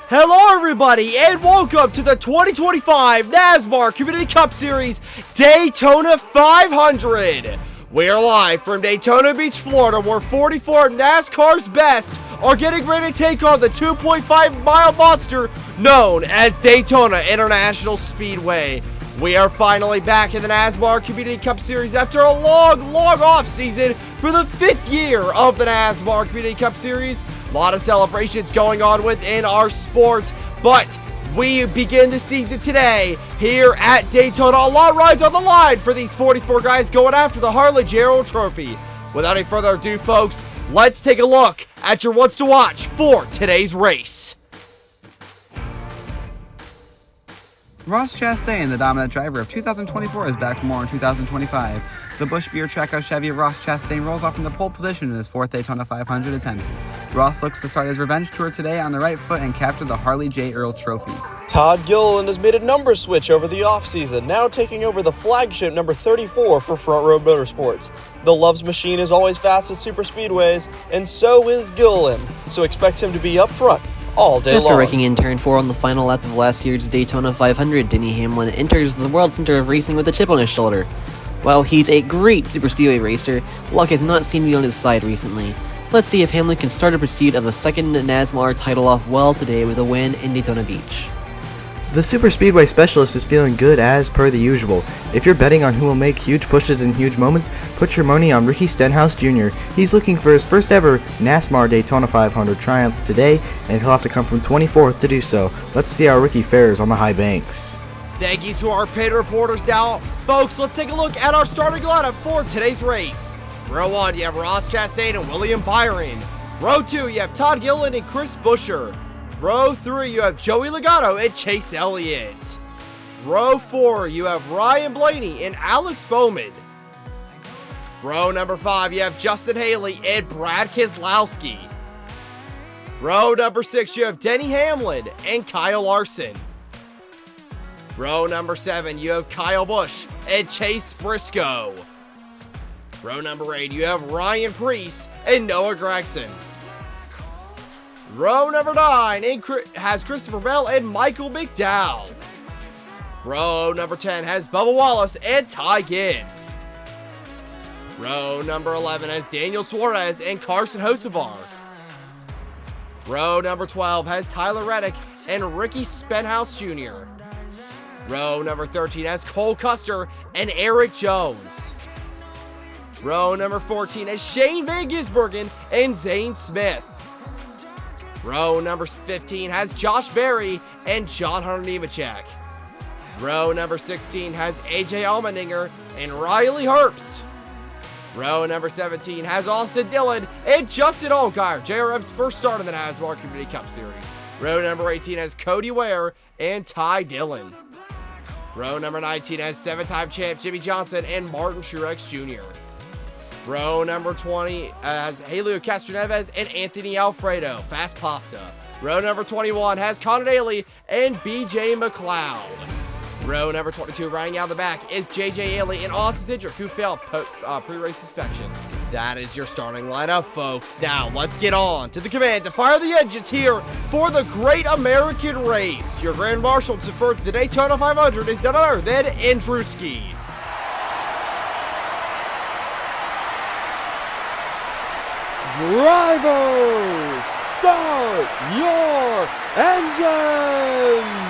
Hello everybody and welcome to the 2025 Nasmar Community Cup Series Daytona 500. We are live from Daytona Beach, Florida, where 44 NASCAR's best are getting ready to take on the 2.5-mile monster known as Daytona International Speedway. We are finally back in the Nasmar Community Cup Series after a long off season for the 5th year of the Nasmar Community Cup Series. A lot of celebrations going on within our sport, but we begin the season today here at Daytona. A lot of rides on the line for these 44 guys going after the Harley Gerald Trophy. Without any further ado, folks, let's take a look at your what's to watch for today's race. Ross Chastain, the dominant driver of 2024, is back for more in 2025. The Busch Beer Trackhouse Chevy of Ross Chastain rolls off into pole position in his 4th Daytona 500 attempt. Ross looks to start his revenge tour today on the right foot and capture the Harley J. Earl Trophy. Todd Gilliland has made a number switch over the offseason, now taking over the flagship number 34 for Front Row Motorsports. The Loves Machine is always fast at super speedways, and so is Gilliland, so expect him to be up front all day long. After wrecking in turn 4 on the final lap of last year's Daytona 500, Denny Hamlin enters the World Center of Racing with a chip on his shoulder. While he's a great super speedway racer, luck has not seemed to be on his side recently. Let's see if Hamlin can start a pursuit of the second NASMAR title off well today with a win in Daytona Beach. The Super Speedway Specialist is feeling good as per the usual. If you're betting on who will make huge pushes in huge moments, put your money on Ricky Stenhouse Jr. He's looking for his first ever NASMAR Daytona 500 triumph today, and he'll have to come from 24th to do so. Let's see how Ricky fares on the high banks. Thank you to our paid reporters. Now, folks, let's take a look at our starting lineup for today's race. Row 1, you have Ross Chastain and William Byron. Row 2, you have Todd Gilliland and Chris Buescher. Row 3, you have Joey Logano and Chase Elliott. Row 4, you have Ryan Blaney and Alex Bowman. Row number 5, you have Justin Haley and Brad Keselowski. Row number 6, you have Denny Hamlin and Kyle Larson. Row number 7, you have Kyle Busch and Chase Briscoe. Row number 8, you have Ryan Preece and Noah Gragson. Row number 9 has Christopher Bell and Michael McDowell. Row number 10 has Bubba Wallace and Ty Gibbs. Row number 11 has Daniel Suarez and Carson Hocevar. Row number 12 has Tyler Reddick and Ricky Stenhouse Jr. Row number 13 has Cole Custer and Eric Jones. Row number 14 has Shane Van Gisbergen and Zane Smith. Row number 15 has Josh Berry and John Hunter Nemechek. Row number 16 has AJ Allmendinger and Riley Herbst. Row number 17 has Austin Dillon and Justin Allgaier, JRM's first start in the NASMAR Community Cup Series. Row number 18 has Cody Ware and Ty Dillon. Row number 19 has 7-time champ Jimmy Johnson and Martin Truex Jr. Row number 20 has Helio Castroneves and Anthony Alfredo, Fast Pasta. Row number 21 has Connor Daly and BJ McLeod. Row number 22, running out the back, is JJ Ailey and Austin Cindric, who failed pre-race inspection. That is your starting lineup, folks. Now, let's get on to the command to fire the engines here for the Great American Race. Your Grand Marshal for the Daytona 500 is none other than Andrewski. Drivers, start your engines!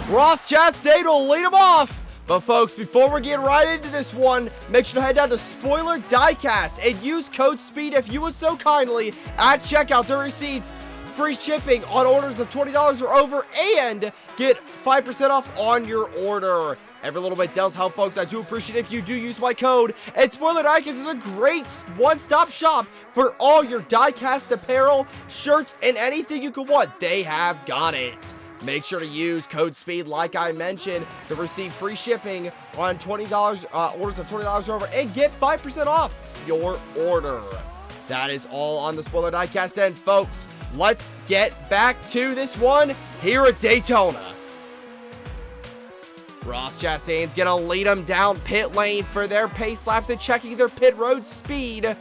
Ross Chastain will lead them off. But folks, before we get right into this one, make sure to head down to Spoiler Diecast and use code SPEED if you would so kindly at checkout to receive free shipping on orders of $20 or over, and get 5% off on your order. Every little bit does help, folks. I do appreciate it if you do use my code. And Spoiler Diecast is a great one-stop shop for all your diecast apparel, shirts, and anything you could want. They have got it. Make sure to use code SPEED, like I mentioned, to receive free shipping on $20 orders of $20 or over, and get 5% off your order. That is all on the Spoiler Diecast end, folks. Let's get back to this one here at Daytona. Ross Chastain's gonna lead them down pit lane for their pace laps and checking their pit road speed.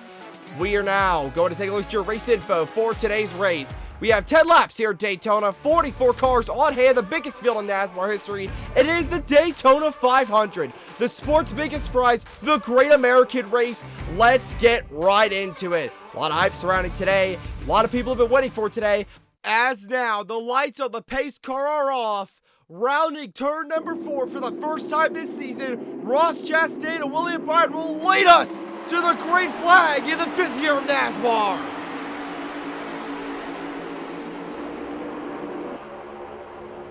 We are now going to take a look at your race info for today's race. We have 10 laps here at Daytona, 44 cars on hand, the biggest field in NASCAR history. It is the Daytona 500, the sport's biggest prize, the Great American Race. Let's get right into it. A lot of hype surrounding today. A lot of people have been waiting for today. As now, the lights on the pace car are off. Rounding turn number 4 for the first time this season, Ross Chastain and William Byron will lead us to the green flag in the 5th year of NASCAR.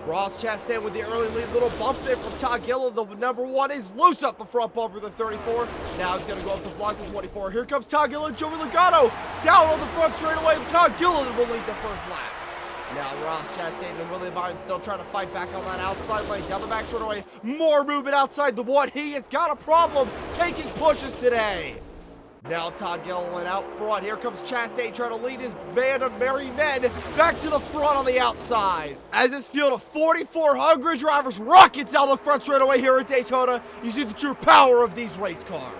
Ross Chastain with the early lead, little bump there from Todd Gilliland. The number 1 is loose up the front bumper of the 34. Now he's going to go up the block to 24. Here comes Todd Gilliland, Joey Logano down on the front straightaway. Todd Gilliland will lead the first lap. Now Ross Chastain and William Byron still trying to fight back on that outside lane. Down the back straightaway, more movement outside the one. He has got a problem taking pushes today. Now Todd Gilliland out front. Here comes Chastain trying to lead his band of merry men back to the front on the outside. As this field of 44 hungry drivers rockets down the front straightaway here at Daytona, you see the true power of these race cars.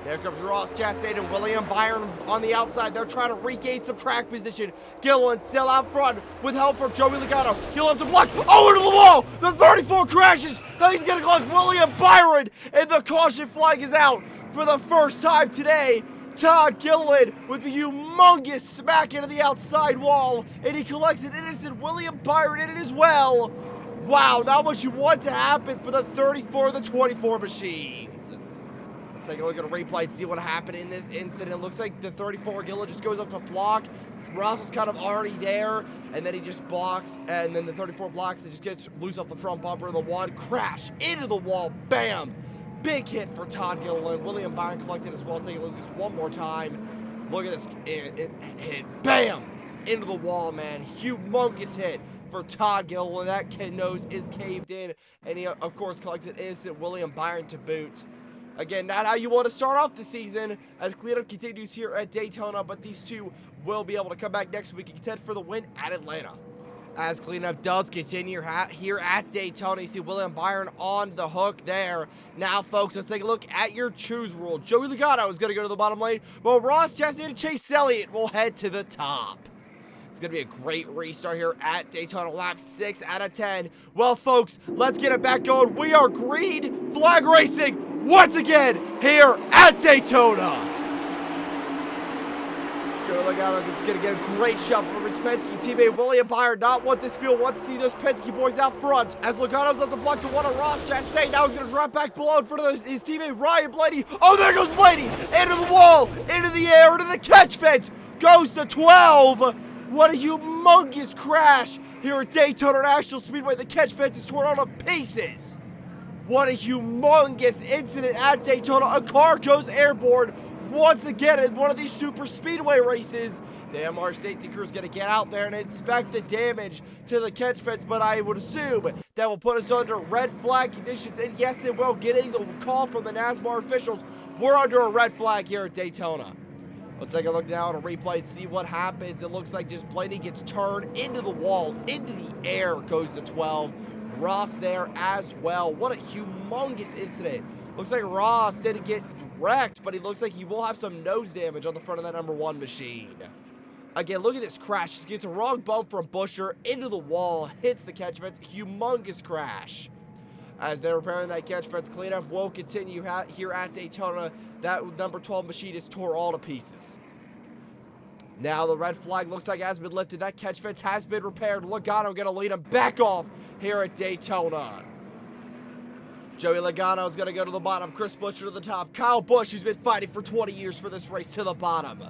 There comes Ross Chastain and William Byron on the outside. They're trying to regain some track position. Gilliland still out front with help from Joey Logano. He'll have to block. Oh, into the wall! The 34 crashes. He's going to clock William Byron, and the caution flag is out for the first time today. Todd Gilliland with a humongous smack into the outside wall, and he collects an innocent William Byron in it as well. Wow, not what you want to happen for the 34 and the 24 machines. Let's take a look at a replay and see what happened in this incident. It looks like the 34 Gilliland just goes up to block. Ross was kind of already there, and then he just blocks, and then the 34 blocks and just gets loose off the front bumper of the one. Crash into the wall. Bam! Big hit for Todd Gilliland. William Byron collected as well. Take a look at this one more time. Look at this. It hit. Bam! Into the wall, man. Humongous hit for Todd Gilliland. That nose is caved in, and he, of course, collects an innocent William Byron to boot. Again, not how you want to start off the season as cleanup continues here at Daytona, but these two will be able to come back next week and contend for the win at Atlanta. As cleanup does continue here at Daytona, you see William Byron on the hook there. Now, folks, let's take a look at your choose rule. Joey Logano is going to go to the bottom lane, while Ross Chastain and Chase Elliott will head to the top. It's going to be a great restart here at Daytona, lap 6 out of 10. Well, folks, let's get it back going. We are green flag racing once again here at Daytona. Joey Logano is going to get a great shot from his Penske teammate William Byron. Not what this field wants to see those Penske boys out front. As Logano's up the block to one of Ross Chastain. Now he's going to drop back below in front of his teammate Ryan Blaney. Oh, there goes Blaney. Into the wall, into the air, into the catch fence. Goes to 12. What a humongous crash here at Daytona International Speedway. The catch fence is torn to pieces. What a humongous incident at Daytona. A car goes airborne once again in one of these super speedway races. The MR safety crew is going to get out there and inspect the damage to the catch fence, but I would assume that will put us under red flag conditions. And yes, it will. Getting the call from the NASCAR officials, we're under a red flag here at Daytona. Let's take a look now at a replay and see what happens. It looks like just Blaney gets turned into the wall, into the air goes the 12. Ross there as well. What a humongous incident. Looks like Ross didn't get wrecked, but he looks like he will have some nose damage on the front of that number 1 machine. Again, look at this crash. He gets a wrong bump from Busher into the wall, hits the catch fence. Humongous crash. As they're repairing that catch fence, cleanup will continue here at Daytona. That number 12 machine is tore all to pieces. Now the red flag looks like it has been lifted. That catch fence has been repaired. Logano going to lead him back off here at Daytona. Joey Logano is going to go to the bottom. Chris Buescher to the top. Kyle Busch, who's been fighting for 20 years for this race, to the bottom.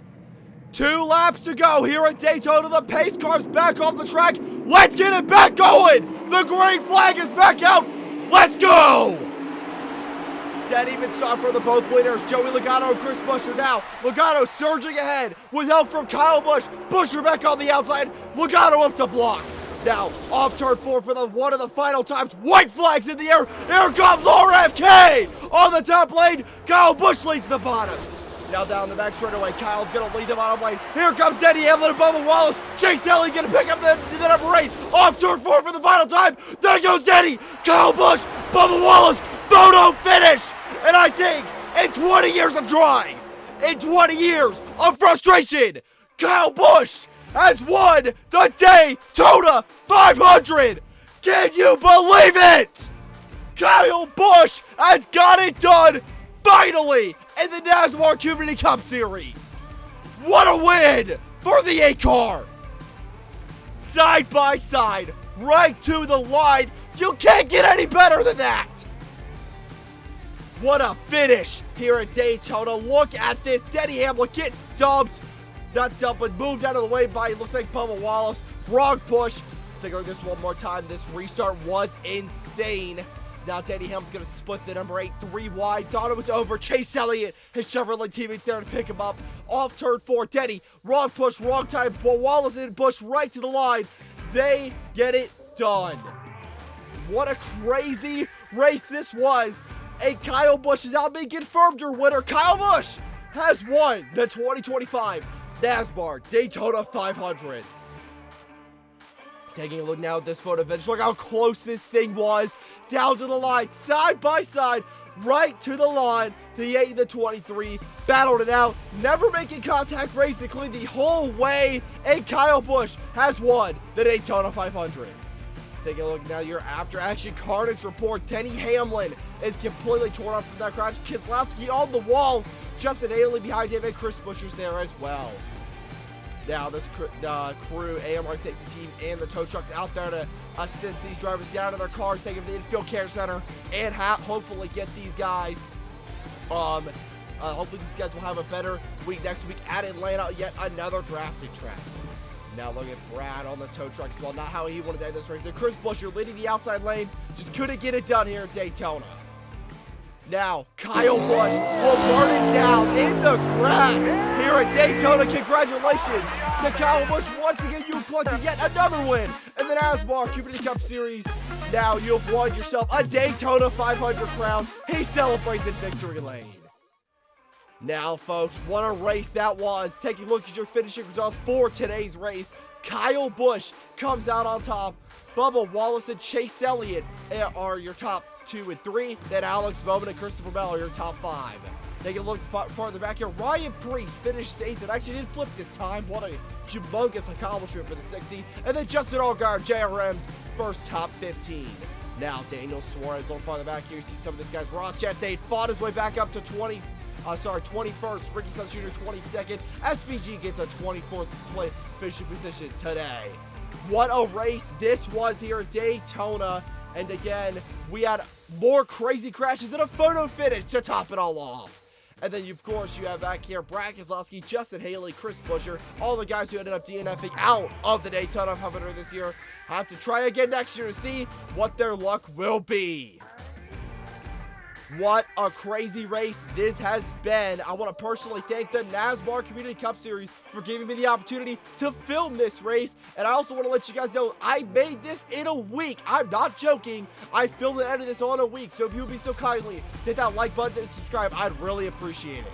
2 laps to go here at Daytona. The pace car's back off the track. Let's get it back going. The green flag is back out. Let's go. Dead even start for the both leaders. Joey Logano and Chris Buescher now. Logano surging ahead with help from Kyle Busch. Buescher back on the outside. Logano up to block. Now off turn 4 for the one of the final times. White flags in the air. Here comes RFK on the top lane. Kyle Busch leads the bottom. Now down the back straightaway, Kyle's gonna lead the bottom lane. Here comes Denny Hamlin and Bubba Wallace. Chase Elliott gonna pick up the number 8. Off turn 4 for the final time. There goes Denny. Kyle Busch, Bubba Wallace, photo finish. And I think in 20 years of trying, in 20 years of frustration, Kyle Busch has won the Daytona 500. Can you believe it? Kyle Busch has got it done finally in the Nasmar Community Cup Series. What a win for the 8 car. Side by side, right to the line. You can't get any better than that. What a finish here at Daytona. Look at this. Denny Hamlin gets dumped. Not dumped, but moved out of the way by, it looks like, Bubba Wallace. Wrong push. Take a look at this one more time. This restart was insane. Now Denny Hamlin's going to split the number 8 3 wide. Thought it was over. Chase Elliott, his Chevrolet teammates there to pick him up. Off turn 4, Denny. Wrong push, wrong time. Wallace and Busch right to the line. They get it done. What a crazy race this was. And Kyle Busch is now being confirmed your winner. Kyle Busch has won the 2025 Nasmar Daytona 500. Taking a look now at this photo finish. Look how close this thing was. Down to the line, side by side, right to the line. The 8 and the 23 battled it out, never making contact basically the whole way. And Kyle Busch has won the Daytona 500. Take a look now, your after action carnage report. Denny Hamlin is completely torn up from that crash. Keselowski on the wall. Justin Haley behind him, and Chris Buescher's there as well. Now this crew, AMR safety team, and the tow trucks out there to assist these drivers get out of their cars, take them to the infield care center, and hopefully get these guys. Hopefully these guys will have a better week next week at Atlanta. Yet another drafting track. Now look at Brad on the tow truck as well. Not how he wanted to end this race. And Chris Buescher leading the outside lane. Just couldn't get it done here at Daytona. Now, Kyle Busch will burn it down in the grass here at Daytona. Congratulations to Kyle Busch. Once again, you've collected yet another win in the Nasmar Community Cup Series. Now you've won yourself a Daytona 500 crown. He celebrates in victory lane. Now, folks, what a race that was. Taking a look at your finishing results for today's race. Kyle Busch comes out on top. Bubba Wallace and Chase Elliott are your top 2 and 3. Then Alex Bowman and Christopher Bell are your top 5. Take a look farther back here. Ryan Preece finished 8th and actually didn't flip this time. What a humongous accomplishment for the 60. And then Justin Allgaier, JRM's first top 15. Now Daniel Suarez on farther back here. You see some of these guys. Ross Chastain fought his way back up to 21st. Ricky Stenhouse Jr. 22nd. SVG gets a 24th place finishing position today. What a race this was here at Daytona. And again, we had more crazy crashes and a photo finish to top it all off. And then, of course, you have back here Brad Keselowski, Justin Haley, Chris Buescher, all the guys who ended up DNFing out of the Daytona 500 this year. Have to try again next year to see what their luck will be. What a crazy race this has been. I want to personally thank the Nasmar Community Cup Series for giving me the opportunity to film this race. And I also want to let you guys know I made this in a week. I'm not joking. I filmed and edited this all in a week. So if you would be so kindly, hit that like button and subscribe. I'd really appreciate it.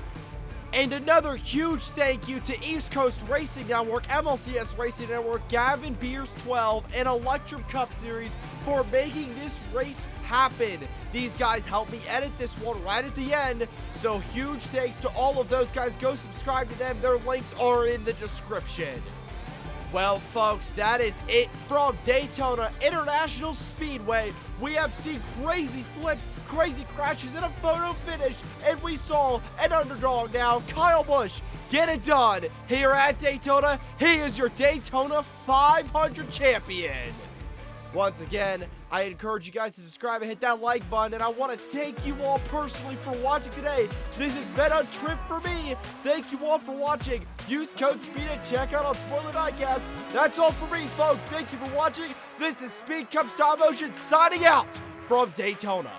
And another huge thank you to East Coast Racing Network, MLCS Racing Network, Gavinbeers 12, and Electrum Cup Series for making this race happen. These guys helped me edit this one right at the end, so huge thanks to all of those guys. Go subscribe to them. Their links are in the description. Well, folks, that is it from Daytona International Speedway. We have seen crazy flips, crazy crashes, and a photo finish, and we saw an underdog now, Kyle Busch, get it done here at Daytona. He is your Daytona 500 champion. Once again, I encourage you guys to subscribe and hit that like button, and I want to thank you all personally for watching today. This has been a trip for me. Thank you all for watching. Use code SPEED at checkout on Spoiler Diecast. That's all for me, folks. Thank you for watching. This is Speed Cup Stop Motion signing out from Daytona.